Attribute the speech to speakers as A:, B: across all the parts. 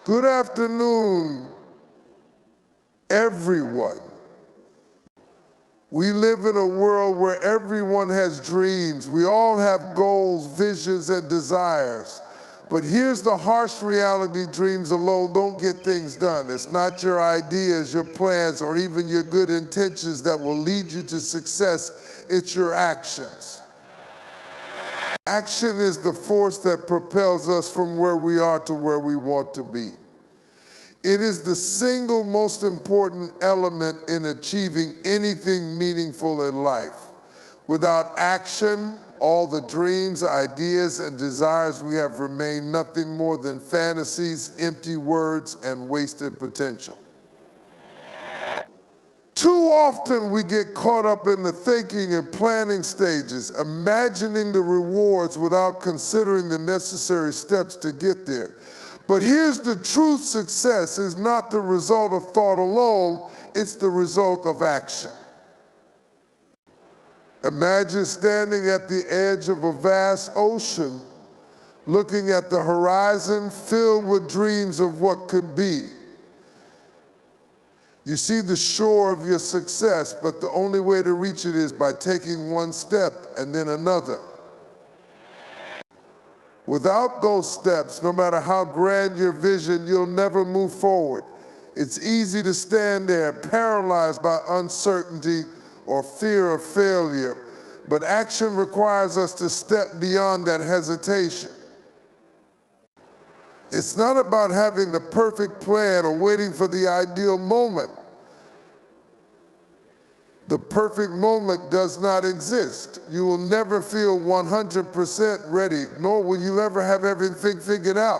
A: Good afternoon, everyone. We live in a world where everyone has dreams. We all have goals, visions, and desires. But here's the harsh reality: dreams alone don't get things done. It's not your ideas, your plans, or even your good intentions that will lead you to success. It's your actions. Action is the force that propels us from where we are to where we want to be. It is the single most important element in achieving anything meaningful in life. Without action, all the dreams, ideas, and desires we have remain nothing more than fantasies, empty words, and wasted potential. Too often we get caught up in the thinking and planning stages, imagining the rewards without considering the necessary steps to get there. But here's the truth: success is not the result of thought alone, it's the result of action. Imagine standing at the edge of a vast ocean, looking at the horizon filled with dreams of what could be. You see the shore of your success, but the only way to reach it is by taking one step and then another. Without those steps, no matter how grand your vision, you'll never move forward. It's easy to stand there paralyzed by uncertainty or fear of failure, but action requires us to step beyond that hesitation. It's not about having the perfect plan or waiting for the ideal moment. The perfect moment does not exist. You will never feel 100% ready, nor will you ever have everything figured out.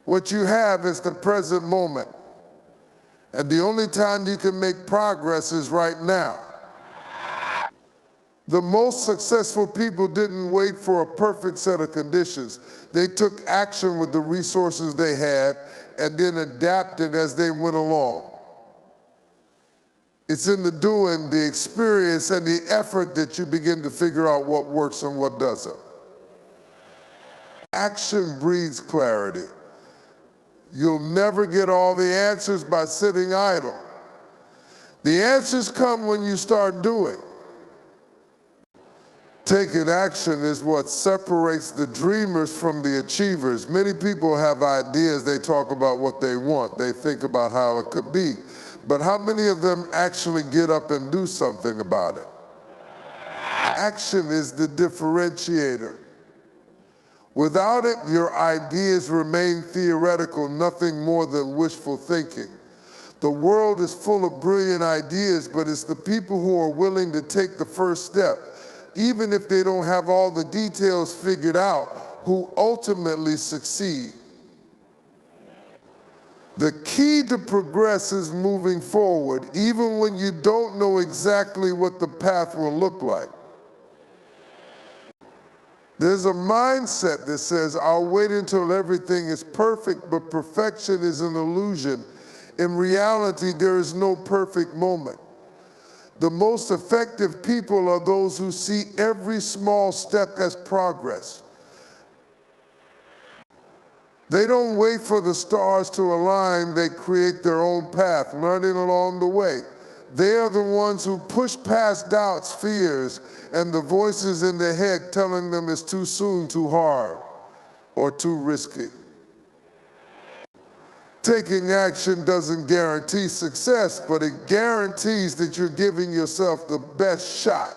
A: What you have is the present moment. And the only time you can make progress is right now. The most successful people didn't wait for a perfect set of conditions. They took action with the resources they had and then adapted as they went along. It's in the doing, the experience, and the effort that you begin to figure out what works and what doesn't. Action breeds clarity. You'll never get all the answers by sitting idle. The answers come when you start doing. Taking action is what separates the dreamers from the achievers. Many people have ideas, they talk about what they want, they think about how it could be. But how many of them actually get up and do something about it? Action is the differentiator. Without it, your ideas remain theoretical, nothing more than wishful thinking. The world is full of brilliant ideas, but it's the people who are willing to take the first step, even if they don't have all the details figured out, who ultimately succeed. The key to progress is moving forward, even when you don't know exactly what the path will look like. There's a mindset that says, I'll wait until everything is perfect, but perfection is an illusion. In reality, there is no perfect moment. The most effective people are those who see every small step as progress. They don't wait for the stars to align, they create their own path, learning along the way. They are the ones who push past doubts, fears, and the voices in their head telling them it's too soon, too hard, or too risky. Taking action doesn't guarantee success, but it guarantees that you're giving yourself the best shot.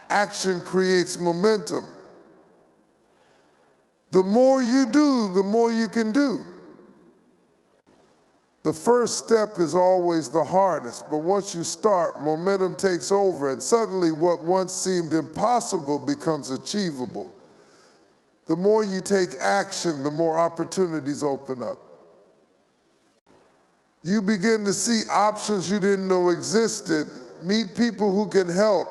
A: Action creates momentum. The more you do, the more you can do. The first step is always the hardest, but once you start, momentum takes over, and suddenly what once seemed impossible becomes achievable. The more you take action, the more opportunities open up. You begin to see options you didn't know existed, meet people who can help,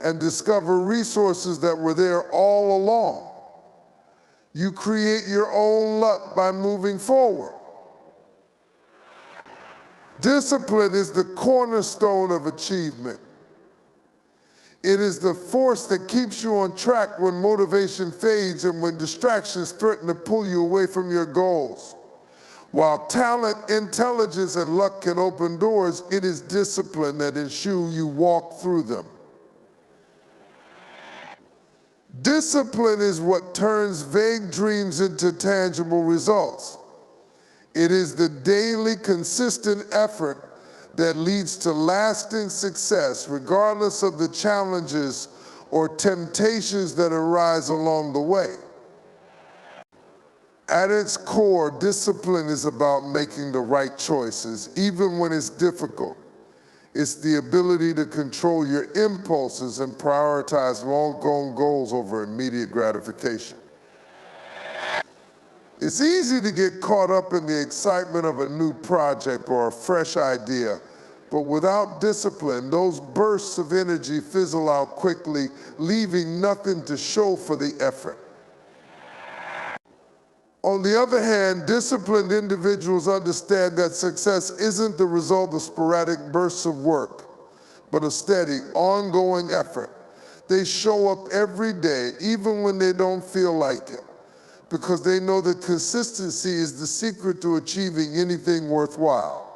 A: and discover resources that were there all along. You create your own luck by moving forward. Discipline is the cornerstone of achievement. It is the force that keeps you on track when motivation fades and when distractions threaten to pull you away from your goals. While talent, intelligence, and luck can open doors, it is discipline that ensures you walk through them. Discipline is what turns vague dreams into tangible results. It is the daily, consistent effort that leads to lasting success, regardless of the challenges or temptations that arise along the way. At its core, discipline is about making the right choices, even when it's difficult. It's the ability to control your impulses and prioritize long-term goals over immediate gratification. It's easy to get caught up in the excitement of a new project or a fresh idea, but without discipline, those bursts of energy fizzle out quickly, leaving nothing to show for the effort. On the other hand, disciplined individuals understand that success isn't the result of sporadic bursts of work, but a steady, ongoing effort. They show up every day, even when they don't feel like it, because they know that consistency is the secret to achieving anything worthwhile.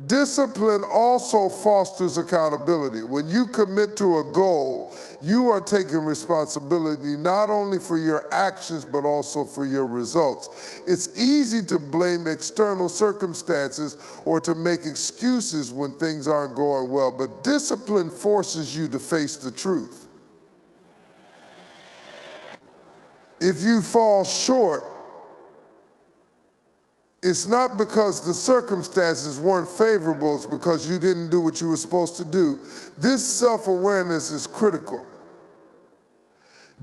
A: Discipline also fosters accountability. When you commit to a goal, you are taking responsibility not only for your actions, but also for your results. It's easy to blame external circumstances or to make excuses when things aren't going well, but discipline forces you to face the truth. If you fall short, it's not because the circumstances weren't favorable, it's because you didn't do what you were supposed to do. This self-awareness is critical.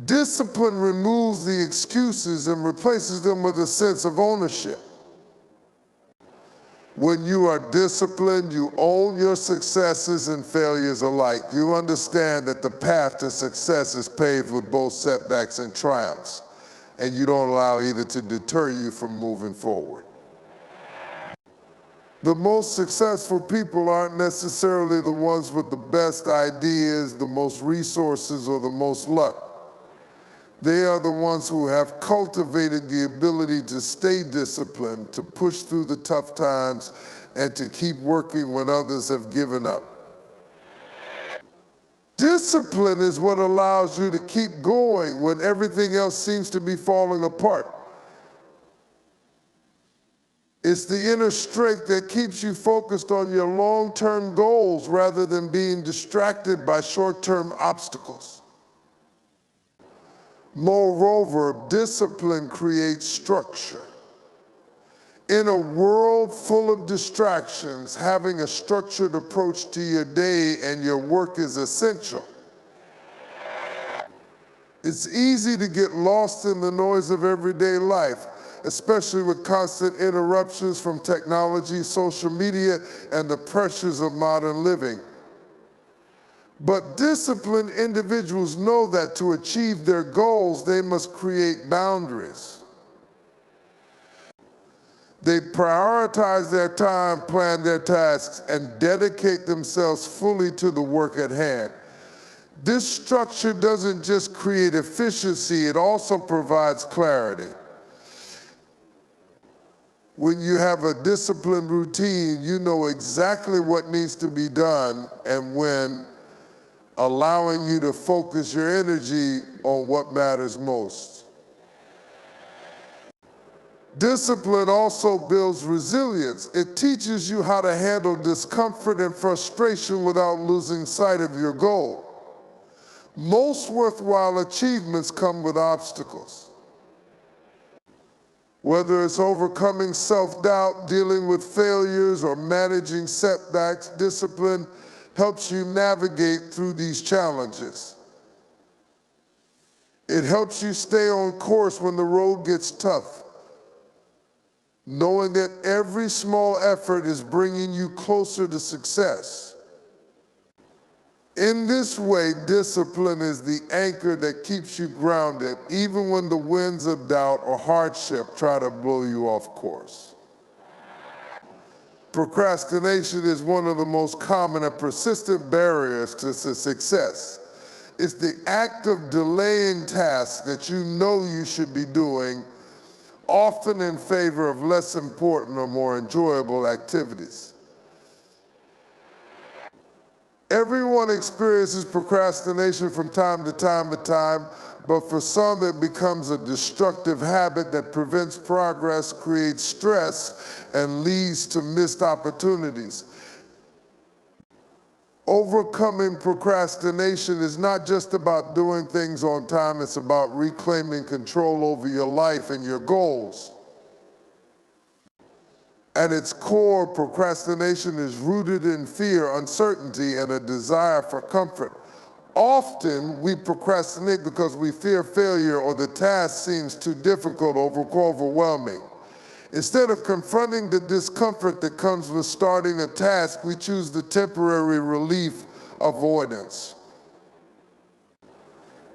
A: Discipline removes the excuses and replaces them with a sense of ownership. When you are disciplined, you own your successes and failures alike. You understand that the path to success is paved with both setbacks and triumphs, and you don't allow either to deter you from moving forward. The most successful people aren't necessarily the ones with the best ideas, the most resources, or the most luck. They are the ones who have cultivated the ability to stay disciplined, to push through the tough times, and to keep working when others have given up. Discipline is what allows you to keep going when everything else seems to be falling apart. It's the inner strength that keeps you focused on your long-term goals rather than being distracted by short-term obstacles. Moreover, discipline creates structure. In a world full of distractions, having a structured approach to your day and your work is essential. It's easy to get lost in the noise of everyday life, especially with constant interruptions from technology, social media, and the pressures of modern living. But disciplined individuals know that to achieve their goals, they must create boundaries. They prioritize their time, plan their tasks, and dedicate themselves fully to the work at hand. This structure doesn't just create efficiency, it also provides clarity. When you have a disciplined routine, you know exactly what needs to be done and when, allowing you to focus your energy on what matters most. Discipline also builds resilience. It teaches you how to handle discomfort and frustration without losing sight of your goal. Most worthwhile achievements come with obstacles. Whether it's overcoming self-doubt, dealing with failures, or managing setbacks, discipline helps you navigate through these challenges. It helps you stay on course when the road gets tough, knowing that every small effort is bringing you closer to success. In this way, discipline is the anchor that keeps you grounded, even when the winds of doubt or hardship try to blow you off course. Procrastination is one of the most common and persistent barriers to success. It's the act of delaying tasks that you know you should be doing, often in favor of less important or more enjoyable activities. Everyone experiences procrastination from time to time, but for some it becomes a destructive habit that prevents progress, creates stress, and leads to missed opportunities. Overcoming procrastination is not just about doing things on time, it's about reclaiming control over your life and your goals. At its core, procrastination is rooted in fear, uncertainty, and a desire for comfort. Often, we procrastinate because we fear failure or the task seems too difficult or overwhelming. Instead of confronting the discomfort that comes with starting a task, we choose the temporary relief avoidance.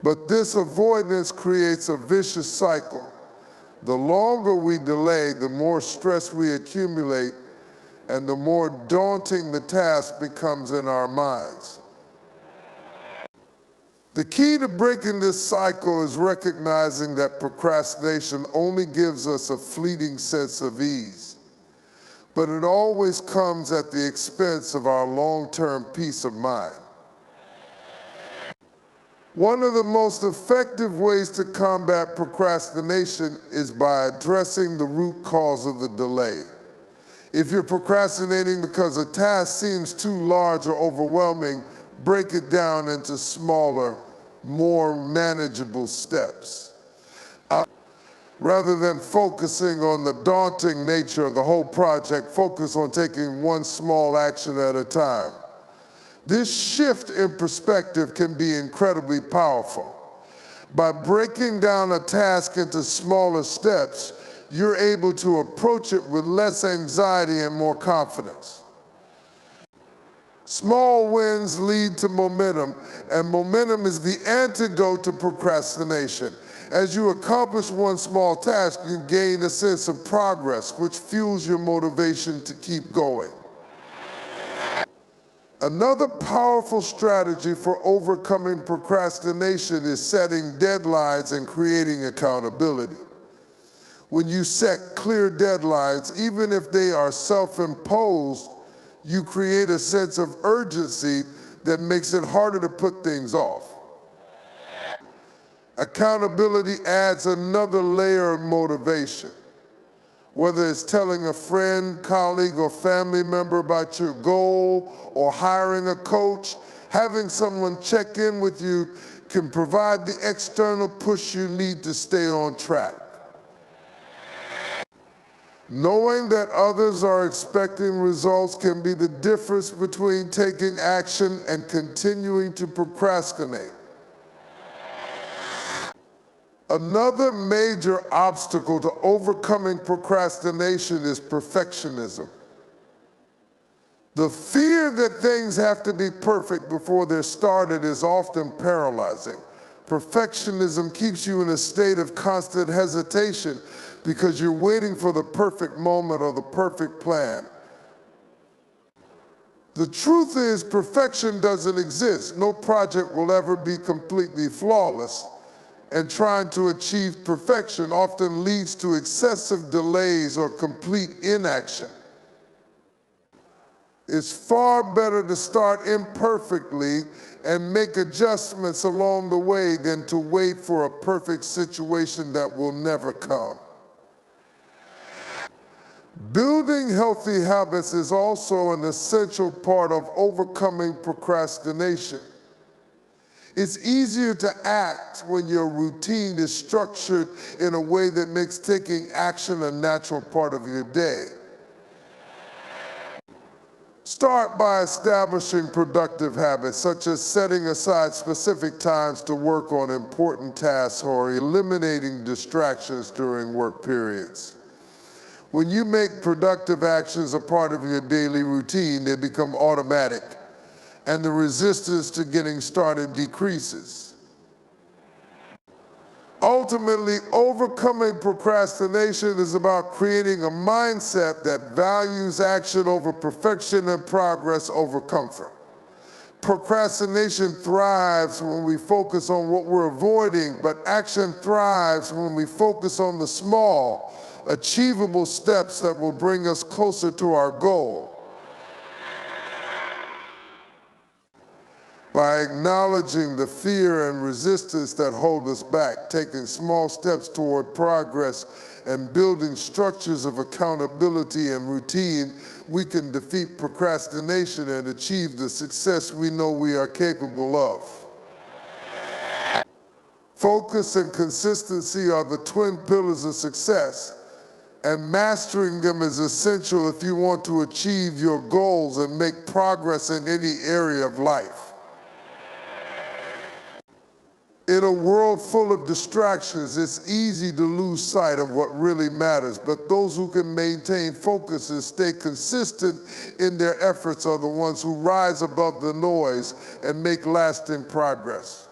A: But this avoidance creates a vicious cycle. The longer we delay, the more stress we accumulate, and the more daunting the task becomes in our minds. The key to breaking this cycle is recognizing that procrastination only gives us a fleeting sense of ease, but it always comes at the expense of our long-term peace of mind. One of the most effective ways to combat procrastination is by addressing the root cause of the delay. If you're procrastinating because a task seems too large or overwhelming, break it down into smaller, more manageable steps. Rather than focusing on the daunting nature of the whole project, focus on taking one small action at a time. This shift in perspective can be incredibly powerful. By breaking down a task into smaller steps, you're able to approach it with less anxiety and more confidence. Small wins lead to momentum, and momentum is the antidote to procrastination. As you accomplish one small task, you gain a sense of progress, which fuels your motivation to keep going. Another powerful strategy for overcoming procrastination is setting deadlines and creating accountability. When you set clear deadlines, even if they are self-imposed, you create a sense of urgency that makes it harder to put things off. Accountability adds another layer of motivation. Whether it's telling a friend, colleague, or family member about your goal, or hiring a coach, having someone check in with you can provide the external push you need to stay on track. Knowing that others are expecting results can be the difference between taking action and continuing to procrastinate. Another major obstacle to overcoming procrastination is perfectionism. The fear that things have to be perfect before they're started is often paralyzing. Perfectionism keeps you in a state of constant hesitation because you're waiting for the perfect moment or the perfect plan. The truth is, perfection doesn't exist. No project will ever be completely flawless, and trying to achieve perfection often leads to excessive delays or complete inaction. It's far better to start imperfectly and make adjustments along the way than to wait for a perfect situation that will never come. Building healthy habits is also an essential part of overcoming procrastination. It's easier to act when your routine is structured in a way that makes taking action a natural part of your day. Start by establishing productive habits, such as setting aside specific times to work on important tasks or eliminating distractions during work periods. When you make productive actions a part of your daily routine, they become automatic, and the resistance to getting started decreases. Ultimately, overcoming procrastination is about creating a mindset that values action over perfection and progress over comfort. Procrastination thrives when we focus on what we're avoiding, but action thrives when we focus on the small, achievable steps that will bring us closer to our goal. By acknowledging the fear and resistance that hold us back, taking small steps toward progress, and building structures of accountability and routine, we can defeat procrastination and achieve the success we know we are capable of. Focus and consistency are the twin pillars of success, and mastering them is essential if you want to achieve your goals and make progress in any area of life. In a world full of distractions, it's easy to lose sight of what really matters, but those who can maintain focus and stay consistent in their efforts are the ones who rise above the noise and make lasting progress.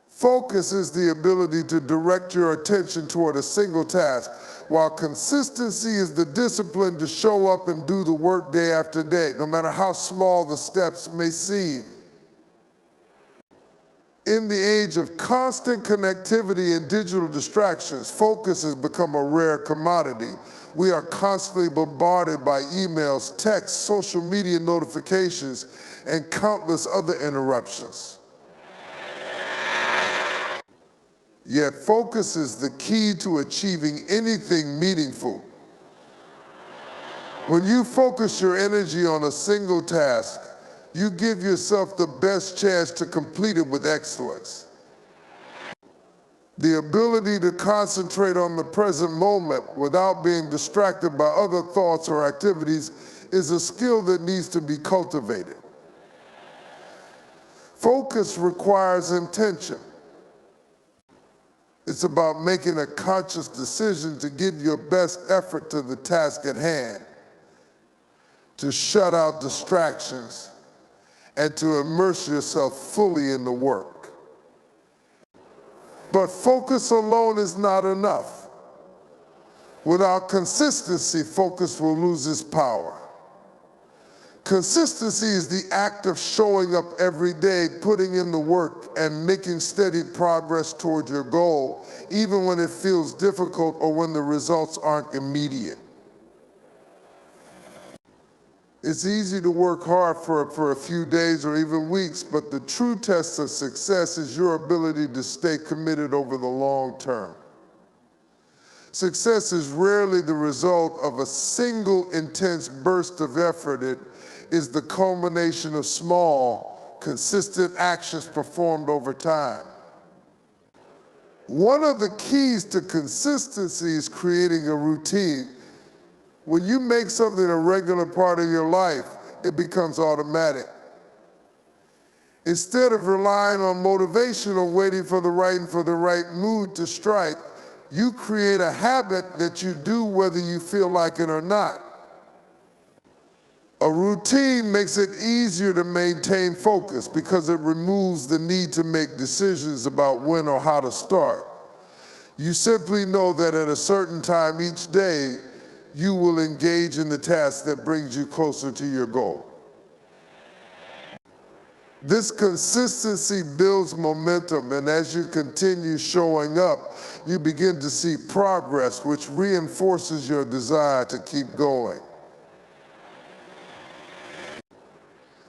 A: Focus is the ability to direct your attention toward a single task, while consistency is the discipline to show up and do the work day after day, no matter how small the steps may seem. In the age of constant connectivity and digital distractions, focus has become a rare commodity. We are constantly bombarded by emails, texts, social media notifications, and countless other interruptions. Yet focus is the key to achieving anything meaningful. When you focus your energy on a single task, you give yourself the best chance to complete it with excellence. The ability to concentrate on the present moment without being distracted by other thoughts or activities is a skill that needs to be cultivated. Focus requires intention. It's about making a conscious decision to give your best effort to the task at hand, to shut out distractions, and to immerse yourself fully in the work. But focus alone is not enough. Without consistency, focus will lose its power. Consistency is the act of showing up every day, putting in the work, and making steady progress toward your goal, even when it feels difficult or when the results aren't immediate. It's easy to work hard for a few days or even weeks, but the true test of success is your ability to stay committed over the long term. Success is rarely the result of a single intense burst of effort. It is the culmination of small, consistent actions performed over time. One of the keys to consistency is creating a routine. When you make something a regular part of your life, it becomes automatic. Instead of relying on motivation or waiting for the right mood to strike, you create a habit that you do whether you feel like it or not. A routine makes it easier to maintain focus because it removes the need to make decisions about when or how to start. You simply know that at a certain time each day, you will engage in the task that brings you closer to your goal. This consistency builds momentum, and as you continue showing up, you begin to see progress, which reinforces your desire to keep going.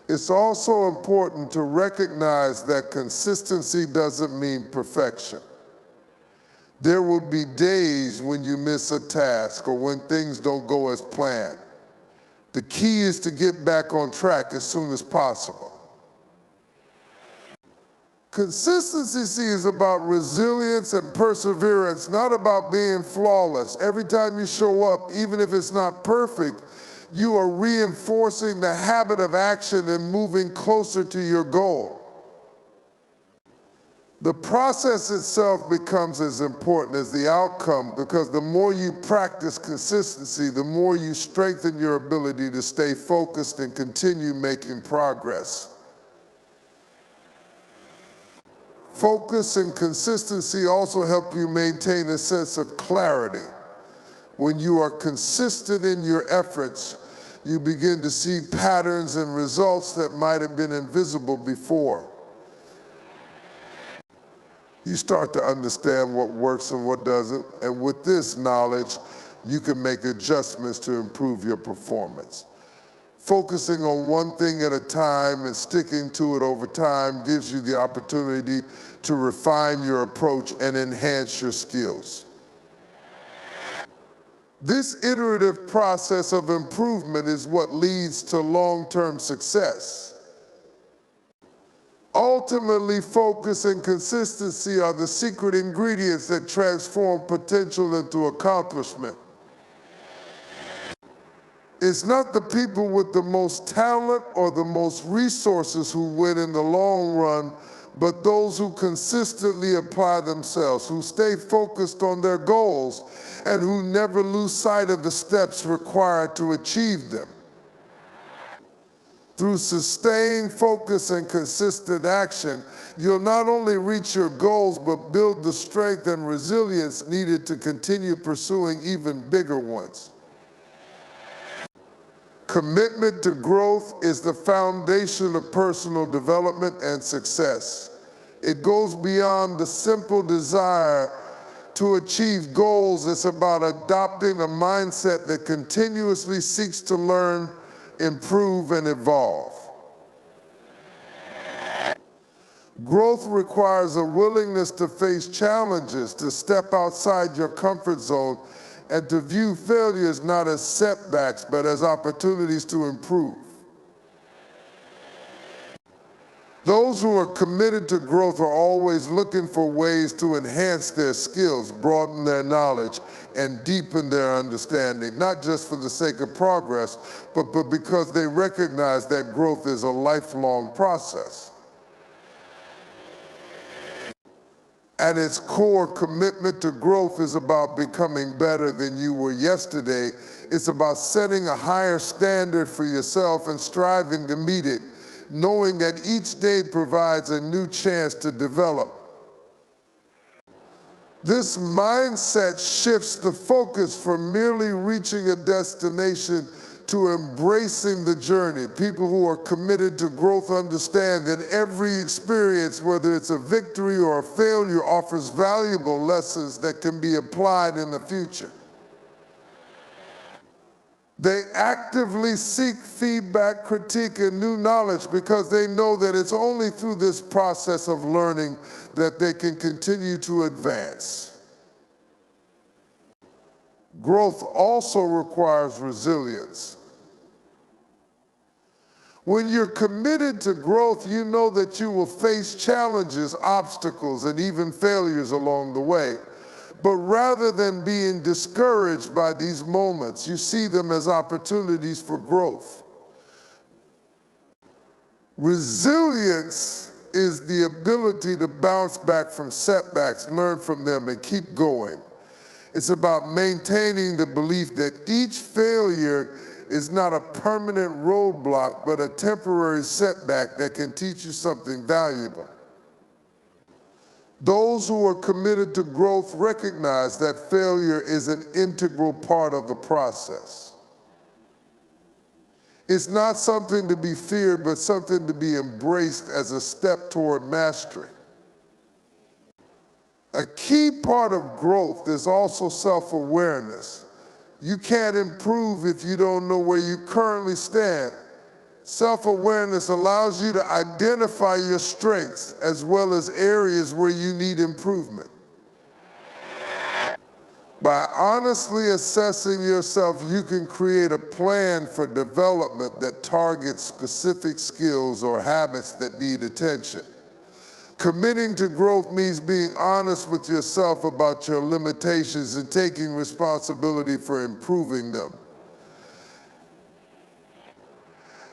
A: It's also important to recognize that consistency doesn't mean perfection. There will be days when you miss a task or when things don't go as planned. The key is to get back on track as soon as possible. Consistency is about resilience and perseverance, not about being flawless. Every time you show up, even if it's not perfect, you are reinforcing the habit of action and moving closer to your goal. The process itself becomes as important as the outcome, because the more you practice consistency, the more you strengthen your ability to stay focused and continue making progress. Focus and consistency also help you maintain a sense of clarity. When you are consistent in your efforts, you begin to see patterns and results that might have been invisible before. You start to understand what works and what doesn't, and with this knowledge, you can make adjustments to improve your performance. Focusing on one thing at a time and sticking to it over time gives you the opportunity to refine your approach and enhance your skills. This iterative process of improvement is what leads to long-term success. Ultimately, focus and consistency are the secret ingredients that transform potential into accomplishment. It's not the people with the most talent or the most resources who win in the long run, but those who consistently apply themselves, who stay focused on their goals, and who never lose sight of the steps required to achieve them. Through sustained focus and consistent action, you'll not only reach your goals, but build the strength and resilience needed to continue pursuing even bigger ones. Commitment to growth is the foundation of personal development and success. It goes beyond the simple desire to achieve goals. It's about adopting a mindset that continuously seeks to learn, improve, and evolve. Growth requires a willingness to face challenges, to step outside your comfort zone, and to view failures not as setbacks, but as opportunities to improve. Those who are committed to growth are always looking for ways to enhance their skills, broaden their knowledge, and deepen their understanding, not just for the sake of progress, but because they recognize that growth is a lifelong process. At its core, commitment to growth is about becoming better than you were yesterday. It's about setting a higher standard for yourself and striving to meet it, knowing that each day provides a new chance to develop. This mindset shifts the focus from merely reaching a destination to embracing the journey. People who are committed to growth understand that every experience, whether it's a victory or a failure, offers valuable lessons that can be applied in the future. They actively seek feedback, critique, and new knowledge because they know that it's only through this process of learning that they can continue to advance. Growth also requires resilience. When you're committed to growth, you know that you will face challenges, obstacles, and even failures along the way. But rather than being discouraged by these moments, you see them as opportunities for growth. Resilience is the ability to bounce back from setbacks, learn from them, and keep going. It's about maintaining the belief that each failure is not a permanent roadblock, but a temporary setback that can teach you something valuable. Those who are committed to growth recognize that failure is an integral part of the process. It's not something to be feared, but something to be embraced as a step toward mastery. A key part of growth is also self-awareness. You can't improve if you don't know where you currently stand. Self-awareness allows you to identify your strengths as well as areas where you need improvement. By honestly assessing yourself, you can create a plan for development that targets specific skills or habits that need attention. Committing to growth means being honest with yourself about your limitations and taking responsibility for improving them.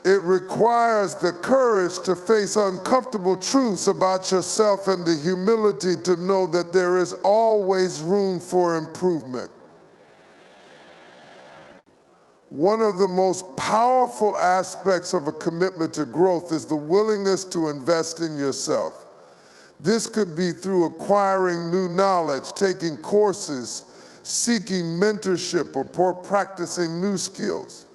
A: It requires the courage to face uncomfortable truths about yourself and the humility to know that there is always room for improvement. One of the most powerful aspects of a commitment to growth is the willingness to invest in yourself. This could be through acquiring new knowledge, taking courses, seeking mentorship, or practicing new skills.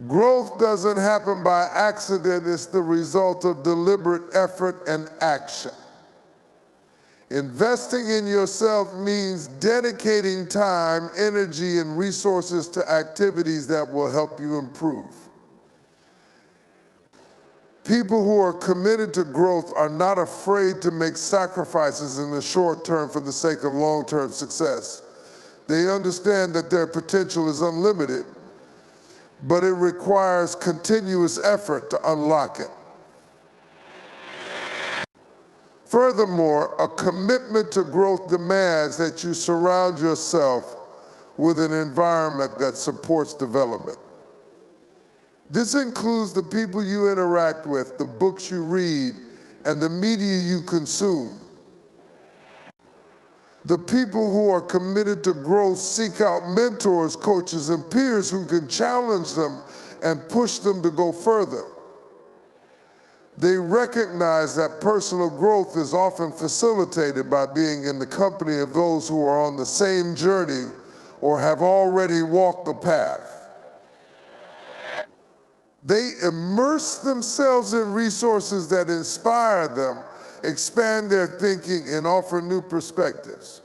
A: Growth doesn't happen by accident, it's the result of deliberate effort and action. Investing in yourself means dedicating time, energy, and resources to activities that will help you improve. People who are committed to growth are not afraid to make sacrifices in the short term for the sake of long-term success. They understand that their potential is unlimited, but it requires continuous effort to unlock it. Furthermore, a commitment to growth demands that you surround yourself with an environment that supports development. This includes the people you interact with, the books you read, and the media you consume. The people who are committed to growth seek out mentors, coaches, and peers who can challenge them and push them to go further. They recognize that personal growth is often facilitated by being in the company of those who are on the same journey or have already walked the path. They immerse themselves in resources that inspire them, expand their thinking, and offer new perspectives.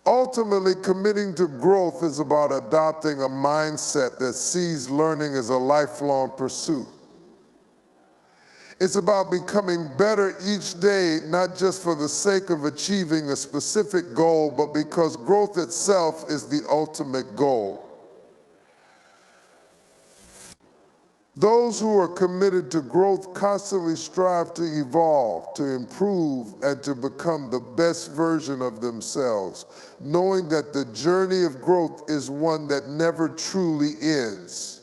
A: Ultimately, committing to growth is about adopting a mindset that sees learning as a lifelong pursuit. It's about becoming better each day, not just for the sake of achieving a specific goal, but because growth itself is the ultimate goal. Those who are committed to growth constantly strive to evolve, to improve, and to become the best version of themselves, knowing that the journey of growth is one that never truly ends.